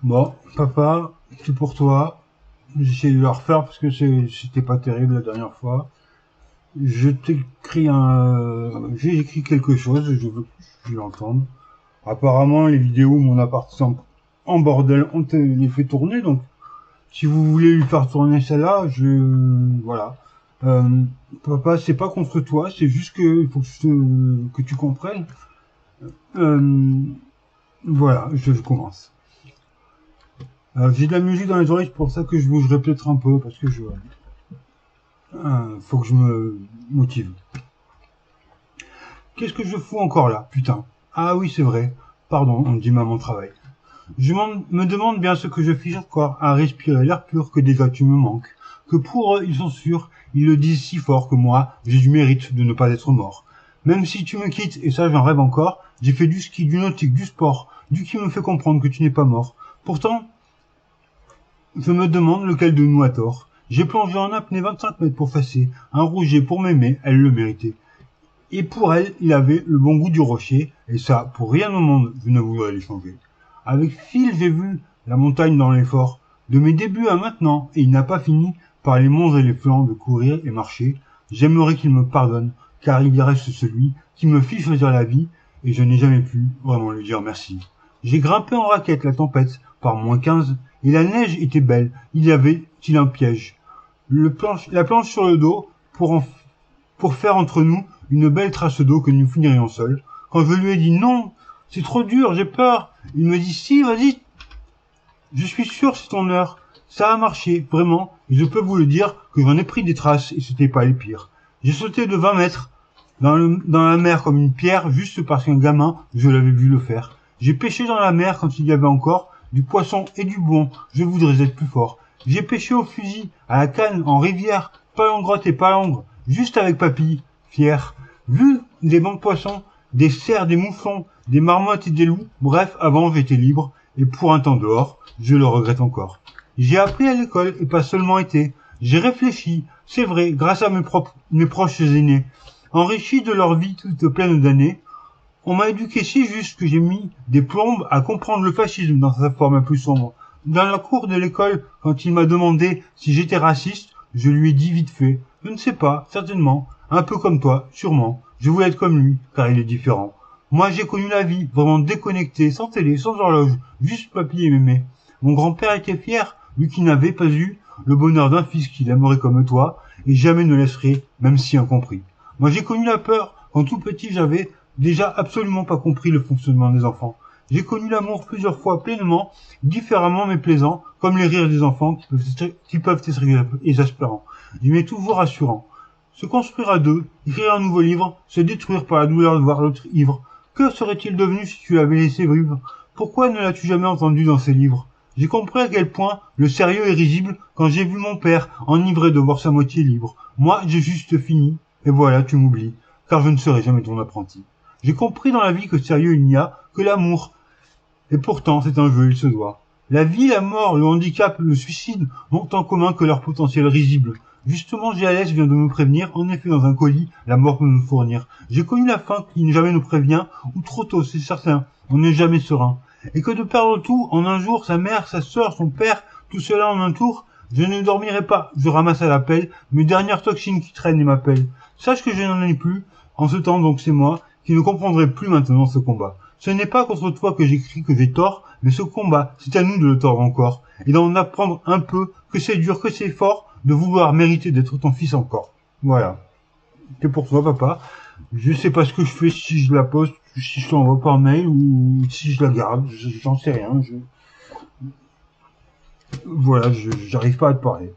Bon, papa, c'est pour toi. J'essaie de le refaire parce que c'était pas terrible la dernière fois. J'ai écrit quelque chose et je veux que tu l'entendes. Apparemment, les vidéos où mon appart est en bordel, on te les fait tourner, donc si vous voulez lui faire tourner celle-là, voilà. Euh, Papa, c'est pas contre toi, c'est juste que il faut que tu comprennes. Euh, voilà, je commence. J'ai de la musique dans les oreilles, c'est pour ça que je bougerai peut-être un peu, parce que faut que je me motive. Qu'est-ce que je fous encore là, putain? Ah oui, c'est vrai. Pardon, on me dit maman travail. Me demande bien ce que je fiche encore à respirer l'air pur que déjà tu me manques. Que pour eux, ils sont sûrs, ils le disent si fort que moi, j'ai du mérite de ne pas être mort. Même si tu me quittes, et ça j'en rêve encore, j'ai fait du ski, du nautique, du sport, du qui me fait comprendre que tu n'es pas mort. Pourtant, je me demande lequel de nous a tort. J'ai plongé en apnée 25 mètres pour fesser, un rouget pour m'aimer, elle le méritait. Et pour elle, il avait le bon goût du rocher, et ça, pour rien au monde, je ne voudrais l'échanger. Avec Phil, j'ai vu la montagne dans l'effort, de mes débuts à maintenant, et il n'a pas fini par les monts et les flancs de courir et marcher. J'aimerais qu'il me pardonne, car il y reste celui qui me fit choisir la vie, et je n'ai jamais pu vraiment lui dire merci. J'ai grimpé en raquette la tempête, par -15, et la neige était belle, il y avait-il un piège. La planche sur le dos, pour faire entre nous une belle trace d'eau que nous finirions seuls. Quand je lui ai dit non, c'est trop dur, j'ai peur, il me dit si, vas-y, je suis sûr c'est ton heure. Ça a marché, vraiment, et je peux vous le dire que j'en ai pris des traces et c'était pas les pires. J'ai sauté de 20 mètres dans la mer comme une pierre juste parce qu'un gamin, je l'avais vu le faire. J'ai pêché dans la mer quand il y avait encore du poisson et du bon, je voudrais être plus fort. J'ai pêché au fusil, à la canne, en rivière, pas en grotte et pas l'ongre, juste avec papy, fier. Vu des bancs de poissons, des cerfs, des mouflons, des marmottes et des loups, bref, avant j'étais libre, et pour un temps dehors, je le regrette encore. J'ai appris à l'école et pas seulement été. J'ai réfléchi, c'est vrai, grâce à mes proches aînés, enrichis de leur vie toute pleine d'années. On m'a éduqué si juste que j'ai mis des plombes à comprendre le fascisme dans sa forme la plus sombre. Dans la cour de l'école, quand il m'a demandé si j'étais raciste, je lui ai dit vite fait, je ne sais pas, certainement, un peu comme toi, sûrement. Je voulais être comme lui, car il est différent. Moi, j'ai connu la vie, vraiment déconnectée, sans télé, sans horloge, juste papy et mémé. Mon grand-père était fier, lui qui n'avait pas eu le bonheur d'un fils qu'il aimerait comme toi, et jamais ne laisserait, même si incompris. Moi, j'ai connu la peur, quand tout petit j'avais déjà absolument pas compris le fonctionnement des enfants. J'ai connu l'amour plusieurs fois pleinement, différemment mais plaisant, comme les rires des enfants qui peuvent être exaspérants, mais toujours rassurants. Se construire à deux, écrire un nouveau livre, se détruire par la douleur de voir l'autre ivre. Que serait-il devenu si tu l'avais laissé vivre? Pourquoi ne l'as-tu jamais entendu dans ces livres? J'ai compris à quel point le sérieux est risible quand j'ai vu mon père enivré de voir sa moitié libre. Moi, j'ai juste fini, et voilà, tu m'oublies, car je ne serai jamais ton apprenti. J'ai compris dans la vie que sérieux il n'y a que l'amour, et pourtant c'est un jeu, il se doit. La vie, la mort, le handicap, le suicide n'ont en commun que leur potentiel risible. Justement, GLS vient de me prévenir, en effet dans un colis, la mort peut nous fournir. J'ai connu la faim qui jamais nous prévient, ou trop tôt, c'est certain, on n'est jamais serein. Et que de perdre tout, en un jour, sa mère, sa sœur, son père, tout cela en un tour, je ne dormirai pas, je ramasse à l'appel mes dernières toxines qui traînent et m'appellent. Sache que je n'en ai plus, en ce temps donc c'est moi, qui ne comprendrai plus maintenant ce combat. Ce n'est pas contre toi que j'écris que j'ai tort, mais ce combat, c'est à nous de le tordre encore, et d'en apprendre un peu que c'est dur, que c'est fort, de vouloir mériter d'être ton fils encore. Voilà. C'est pour toi, papa. Je sais pas ce que je fais, si je la poste, si je l'envoie par mail, ou si je la garde, j'en sais rien. Voilà, j'arrive pas à te parler.